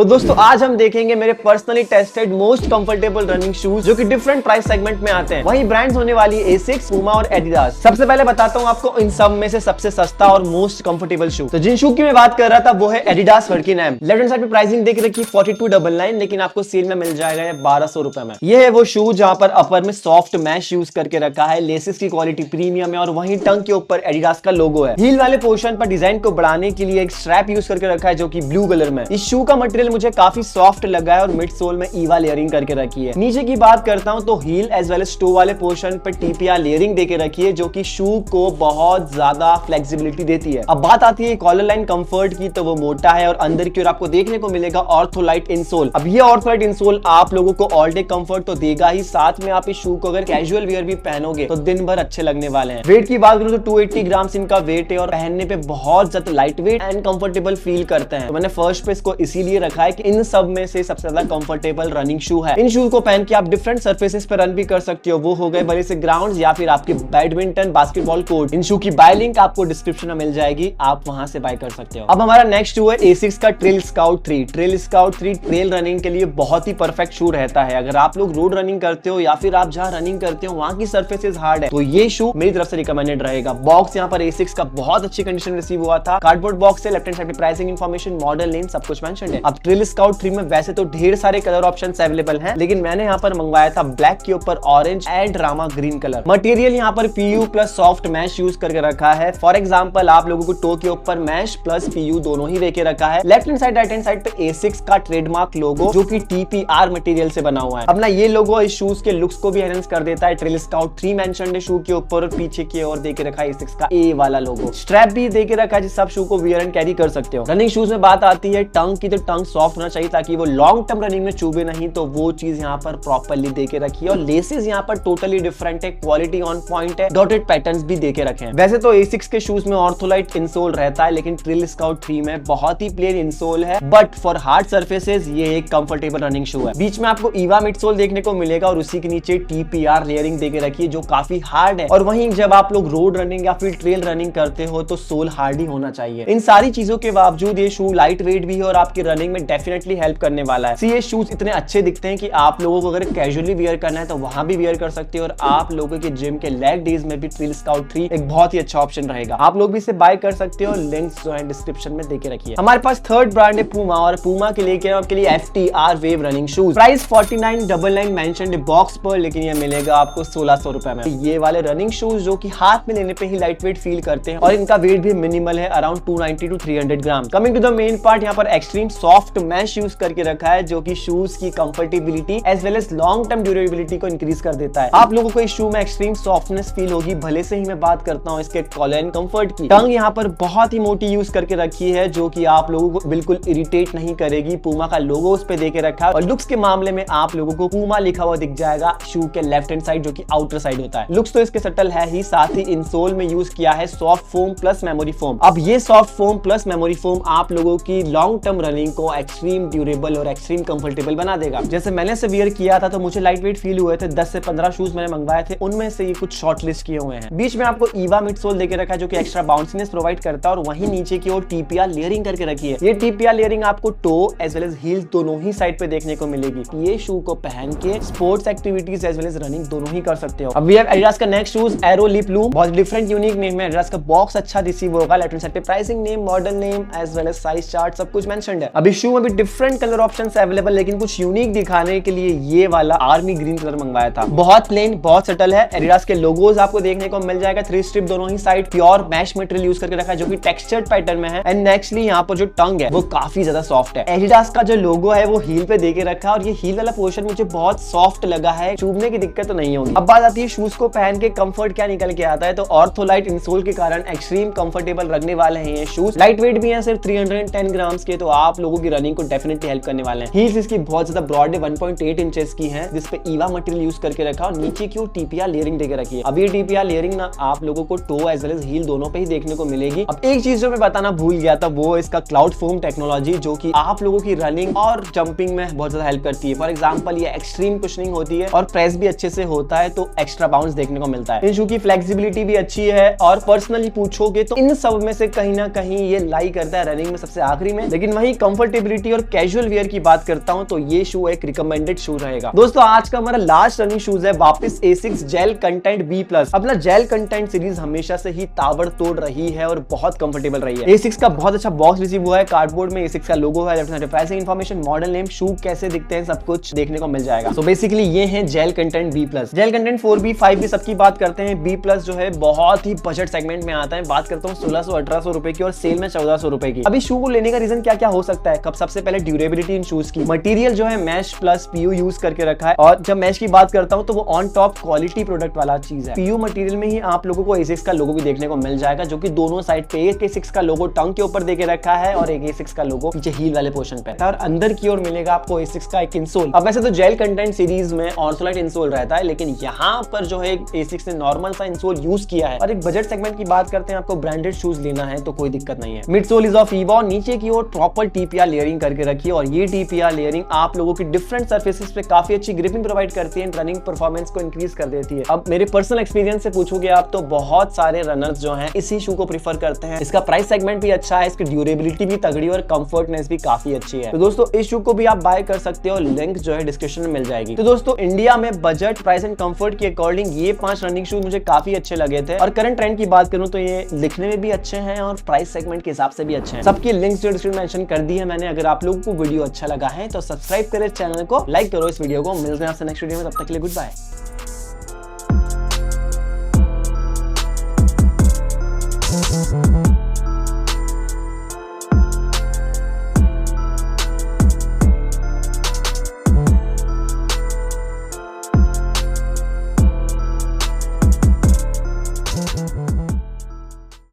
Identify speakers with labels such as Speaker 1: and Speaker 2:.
Speaker 1: तो दोस्तों आज हम देखेंगे मेरे personally tested most comfortable running shoes जो कि डिफरेंट प्राइस सेगमेंट में आते हैं। वही ब्रांड्स होने वाली एसिक्स, पूमा और एडिडास। सबसे पहले बताता हूँ आपको इन सब में से सबसे सस्ता और मोस्ट कंफर्टेबल शू। तो जिन शू की मैं बात कर रहा था वो है एडिडास वर्किन एम। लेफ्ट हैंड साइड पे प्राइसिंग देख रखी 4299, लेकिन आपको सेल में मिल जाएगा 1200 रुपए में। ये है वो शू जहां पर अपर में सॉफ्ट मैश यूज करके रखा है, लेसेस की क्वालिटी प्रीमियम है और वहीं टंग के ऊपर एडिडास का लोगो है। हील वाले पोर्शन पर डिजाइन को बढ़ाने के लिए एक स्ट्रैप यूज करके रखा है जो कि ब्लू कलर में। इस शू का मटेरियल मुझे काफी सॉफ्ट लगा है और मिड सोल में ईवा लेयरिंग करके रखी है। नीचे की बात करता हूं तो heel as well as toe वाले पोर्शन पर टीपीआर लेयरिंग देके रखी है जो कि शू को बहुत ज्यादा फ्लेक्सिबिलिटी देती है। अब बात आती है कॉलर लाइन कंफर्ट की, तो वो मोटा है और अंदर की ओर आपको देखने को मिलेगा ऑर्थोलाइट इंसोल। अब ये ऑर्थोलाइट इंसोल आप लोगों को ऑल डे कंफर्ट तो देगा ही, साथ में आप इस शू को अगर कैजुअल वियर भी पहनोगे तो दिन भर अच्छे लगने वाले हैं। वेट की बात करूं तो 280 ग्राम इनका वेट है और पहनने पे बहुत ज्यादा light weight and comfortable feel करते हैं। तो मैंने फर्स्ट पे इसको इसीलिए रखा है कि इन सब में से सबसे ज्यादा कंफर्टेबल रनिंग शू है। इन शूज को पहन के आप डिफरेंट सर्फेसेस पे रन भी कर सकते हो, वो हो गए बड़े से ग्राउंड्स या फिर आपके बैडमिंटन, बास्केटबॉल कोर्ट। इन शू की बाय लिंक आपको डिस्क्रिप्शन में मिल जाएगी, आप वहां से बाय कर सकते हो। अब हमारा नेक्स्ट शू है एसिक्स का trail scout 3। Trail scout 3 trail running के लिए बहुत ही परफेक्ट शू रहता है। अगर आप लोग रोड रनिंग करते हो या फिर आप जहां रनिंग करते हो वहां की सर्फेसेस हार्ड है तो ये शू मेरी तरफ से रिकमेंडेड रहेगा। बॉक्स यहाँ पर एसिक्स का बहुत अच्छी कंडीशन रिसीव हुआ था। कार्डबोर्ड बॉक्स है, लेफ्ट हैंड साइड पे प्राइसिंग इंफॉर्मेशन, मॉडल नेम सब कुछ मेंशन है। अब ट्रेल स्काउट 3 में वैसे तो ढेर सारे कलर ऑप्शंस अवेलेबल हैं, लेकिन मैंने यहाँ पर मंगवाया था ब्लैक के ऊपर orange and Rama green colour. Material यहाँ पर PU plus soft mesh use करके रखा है। फॉर एग्जांपल आप लोगों को टो के ऊपर मैश प्लस पीयू दोनों ही देके रखा है। Left hand side, right hand side पे एसिक्स का ट्रेडमार्क लोगो जो कि टीपीआर मटेरियल से बना हुआ है। अब ना ये लोगो इस शूज के लुक्स को भी एनहांस कर देता है। ट्रेल स्काउट 3 मेंशन्ड है शू के ऊपर और पीछे की ओर देके रखा है एसिक्स का ए वाला लोगो। स्ट्रैप भी देके रखा है जिससे आप शू को वियर एंड कैरी कर सकते हो। रनिंग शूज में बात आती है टंग की, तो टंग सॉफ्ट होना चाहिए ताकि वो लॉन्ग टर्म रनिंग में चुभे नहीं, तो वो चीज यहाँ पर प्रॉपर्ली देके रखी है। और लेसेस यहाँ पर टोटली डिफरेंट है, क्वालिटी ऑन पॉइंट है, डॉटेड पैटर्न्स भी देके रखे हैं। वैसे तो एसिक्स के शूज में ऑर्थोलाइट इंसोल रहता है, लेकिन ट्रेल स्काउट 3 में बहुत ही प्लेन इंसोल है, बट फॉर हार्ड सर्फेसेस ये एक कंफर्टेबल रनिंग शू है। बीच में आपको ईवा मिडसोल देखने को मिलेगा और उसी के नीचे टीपीआर लेयरिंग देके रखी है जो काफी हार्ड है। और वहीं जब आप लोग रोड रनिंग या फिर ट्रेल रनिंग करते हो तो सोल हार्ड ही होना चाहिए। इन सारी चीजों के बावजूद ये शू लाइट वेट भी है और आपकी रनिंग में डेफिनेटली हेल्प करने वाला है। ये शूज इतने अच्छे दिखते हैं कि आप लोगों को अगर कैजुअली वियर करना है तो वहां भी वियर कर सकते हो और आप लोगों के जिम के लेग डेज में भी ट्रेल स्काउट 3 एक बहुत ही अच्छा ऑप्शन रहेगा। आप लोग भी इसे बाय कर सकते हो, लिंक्स जो है डिस्क्रिप्शन में देके रखिए। हमारे पास थर्ड ब्रांड है पूमा, और पूमा के लेके आपके लिए FTR wave running shoes. Price 4999 mentioned है बॉक्स पर, लेकिन ये मिलेगा आपको 1600 रुपए में। ये वाले रनिंग शूज जो कि हाथ में लेने पे ही लाइट वेट फील करते हैं और इनका वेट भी मिनिमल है, around 290 to 300 gram. Coming to the main part, यहाँ पर एक्सट्रीम सॉफ्ट मैश यूज करके रखा है जो कि शूज की comfortability as well as long term durability को इंक्रीज कर देता है। आप लोगों को इस शू में एक्सट्रीम सॉफ्टनेस फील होगी, भले से ही मैं बात करता हूँ इसके कॉलर एंड कंफर्ट की। टंग यहाँ पर बहुत ही मोटी यूज करके रखी है जो कि आप लोगों को बिल्कुल इरिटेट नहीं करेगी। पूमा का लोगो उस पे देके रखा है और लुक्स के मामले में आप लोगों को पूमा लिखा हुआ दिख जाएगा शू के लेफ्ट हैंड साइड जो कि आउटर साइड होता है। लुक्स तो इसके सटल है ही, साथ ही इंसोल में यूज किया है soft foam plus memory foam. अब ये soft foam plus memory foam आप लोगों की लॉन्ग टर्म रनिंग को एक्सट्रीम ड्यूरेबल और एक्सट्रीम कंफर्टेबल बना देगा। जैसे मैंने से वियर किया था तो मुझे लाइट वेट फील हुए थे। 10 से 15 शूज मैंने मंगवाए थे, उनमें से ये कुछ शॉर्ट लिस्ट किए हुए हैं। बीच में आपको ईवा मिडसोल देके रखा है जो कि एक्स्ट्रा बाउंसीनेस प्रोवाइड करता है और वहीं नीचे की ओर टीपीआर लेयरिंग करके रखी है। ये टीपीआर लेयरिंग आपको toe as well as heel दोनों ही साइड पे देखने को मिलेगी। ये शू को पहन के sports activities as well as running दोनों ही कर सकते हो। अब वी हैव एडिडास का next shoes aero lip loom. बहुत डिफरेंट यूनिक नेम है। एडिडास का बॉक्स अच्छा रिसीव होगा। लेफ्ट हैंड साइड पे pricing name, model name as well as size chart सब कुछ मेंशन्ड है। अभी शू में भी डिफरेंट कलर ऑप्शंस अवेलेबल, लेकिन कुछ यूनिक दिखाने के लिए ये वाला आर्मी ग्रीन कलर मंगवाया था। बहुत प्लेन, बहुत सटल है। एडिडास के लोगोज आपको देखने को मिल जाएगा 3 स्ट्रिप दोनों ही side. Pure mesh material use करके रखा है जो कि टेक्सचर्ड पैटर्न में है। एंड नेक्स्टली यहाँ पर जो टंग है वो काफी ज्यादा सॉफ्ट है। एडिडास का जो लोगो है वो हील पे देके रखा है और ये हील वाला पोर्शन मुझे बहुत सॉफ्ट लगा है, चुभने की दिक्कत तो नहीं होगी। अब बात आती है शूज को पहन के कंफर्ट क्या निकल के आता है, तो ऑर्थोलाइट इंसोल के कारण एक्सट्रीम कंफर्टेबल रखने वाले हैं ये शूज। लाइट वेट भी है सिर्फ 310 ग्राम्स के, तो आप लोगों की रनिंग को डेफिनेटली हेल्प करने वाले हैं। हील्स इसकी बहुत ज्यादा ब्रॉड है, 1.8 इंचेस की है, जिसपे ईवा मटेरियल यूज करके रखा और नीचे की टीपीआर लेयरिंग देके रखी है। अब ये टीपीआर लेयरिंग ना आप लोगों को toe as well as heel दोनों पे ही देखने को मिलेगी। अब एक चीज जो मैं बताना भूल गया था वो इसका क्लाउड फोम टेक्नोलॉजी, जो कि आप लोगों की रनिंग और जंपिंग में बहुत ज्यादा हेल्प करती है। फॉर एग्जांपल ये एक्सट्रीम कुशनिंग होती है और प्रेस भी अच्छे से होता है, तो एक्स्ट्रा बाउंस देखने को मिलता है। इन शू की फ्लेक्सिबिलिटी भी अच्छी है और पर्सनली पूछोगे तो इन सब में से कहीं ना कहीं ये लाई करता है रनिंग में सबसे आखिरी में, लेकिन वही कंफर्टेबिलिटी ड्यूरेबिलिटी और कैजुअल वेयर की बात करता हूं तो ये शू एक रिकमेंडेड शू रहेगा। दोस्तों आज का हमारा लास्ट रनिंग शूज है वापस Asics jail content B plus. अपना जेल कंटेंट सीरीज हमेशा से ही ताबड़तोड़ रही है और बहुत कंफर्टेबल रही है। एसिक्स का बहुत अच्छा बॉक्स रिसीव हुआ है, कार्डबोर्ड में एसिक्स का लोगो है, left side pricing information, model name, shoe कैसे दिखते हैं सब कुछ देखने को मिल जाएगा। सो बेसिकली ये है gel content B plus. Gel content 4B 5B सबकी बात करते हैं, बी प्लस जो है बहुत ही बजट सेगमेंट में आता है। बात करता हूँ 1600-1800 रुपए की और सेल में 1400 रुपए की। अभी शू को लेने का रीजन क्या क्या हो सकता है? कब सबसे पहले ड्यूरेबिलिटी इन शूज की, मटेरियल जो है मैश प्लस पीयू यूज करके रखा है, और जब मैश की बात करता हूं तो वो ऑन टॉप क्वालिटी प्रोडक्ट वाला चीज है। पीयू मटेरियल में ही आप लोगों को एसिक्स का लोगो भी देखने को मिल जाएगा, जो कि दोनों साइड पे एक एसिक्स का लोगो टंग के ऊपर देके रखा है और एक एसिक्स का लोगो पीछे हील वाले पोर्शन पे, और अंदर की ओर मिलेगा आपको एसिक्स का एक इंसोल। अब वैसे तो जेल कंटेंट सीरीज में ऑर्थोलाइट इंसोल रहता है, लेकिन यहाँ पर जो है एसिक्स ने नॉर्मल सा इंसोल यूज किया है। और एक बजट सेगमेंट की बात करते हैं, आपको ब्रांडेड शूज लेना है तो कोई दिक्कत नहीं है। Mid sole is of EVA, नीचे की ओर प्रॉपर टीपीआर लेयरिंग करके रखी है, और ये टीपीआर लेयरिंग आप लोगों की डिफरेंट सर्फेसेस पे काफी अच्छी ग्रिपिंग प्रोवाइड करती है, रनिंग परफॉर्मेंस को इंक्रीज कर देती है। अब मेरे पर्सनल एक्सपीरियंस से पूछोगे आप तो बहुत सारे रनर्स जो हैं इसी शू को प्रीफर करते हैं। इसका प्राइस सेगमेंट भी अच्छा है, इसकी ड्यूरेबिलिटी भी तगड़ी और कंफर्टनेस भी काफी अच्छी है। तो दोस्तों इस शू को भी आप बाय कर सकते हो, लिंक जो है डिस्क्रिप्शन में मिल जाएगी। तो दोस्तों इंडिया में बजट, प्राइस एंड कंफर्ट के अकॉर्डिंग ये 5 रनिंग शूज मुझे काफी अच्छे लगे थे, और करंट ट्रेंड की बात करूं तो ये दिखने में भी अच्छे हैं और प्राइस सेगमेंट के हिसाब से भी अच्छे हैं। सबकी लिंक्स जो डिस्क्रिप्शन में मेंशन कर दी है मैंने। अगर आप लोगों को वीडियो अच्छा लगा है तो सब्सक्राइब करें चैनल को, लाइक करो इस वीडियो को। मिलते हैं आपसे नेक्स्ट वीडियो में, तब तक के लिए गुड बाय।